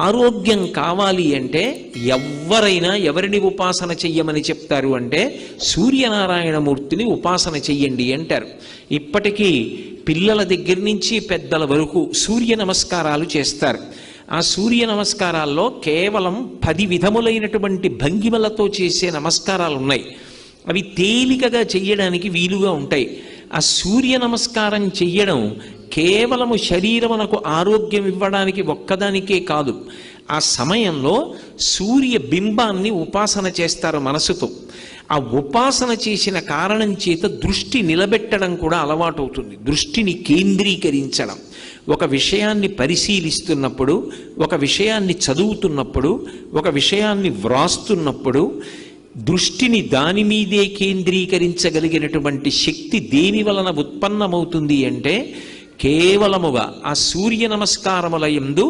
ఆరోగ్యం కావాలి అంటే ఎవరైనా ఎవరిని ఉపాసన చెయ్యమని చెప్తారు అంటే సూర్యనారాయణమూర్తిని ఉపాసన చెయ్యండి అంటారు. ఇప్పటికీ పిల్లల దగ్గర నుంచి పెద్దల వరకు సూర్య నమస్కారాలు చేస్తారు. ఆ సూర్య నమస్కారాల్లో కేవలం 10 విధములైనటువంటి భంగిమలతో చేసే నమస్కారాలు ఉన్నాయి. అవి తేలికగా చెయ్యడానికి వీలుగా ఉంటాయి. ఆ సూర్య నమస్కారం చెయ్యడం కేవలము శరీరమునకు ఆరోగ్యం ఇవ్వడానికి ఒక్కదానికే కాదు, ఆ సమయంలో సూర్య బింబాన్ని ఉపాసన చేస్తారు మనసుతో. ఆ ఉపాసన చేసిన కారణం చేత దృష్టి నిలబెట్టడం కూడా అలవాటు అవుతుంది. దృష్టిని కేంద్రీకరించడం, ఒక విషయాన్ని పరిశీలిస్తున్నప్పుడు, ఒక విషయాన్ని చదువుతున్నప్పుడు, ఒక విషయాన్ని వ్రాస్తున్నప్పుడు దృష్టిని దాని మీదే కేంద్రీకరించగలిగినటువంటి శక్తి దేని వలన ఉత్పన్నమవుతుంది అంటే కేవలముగా ఆ సూర్య నమస్కారముల యందు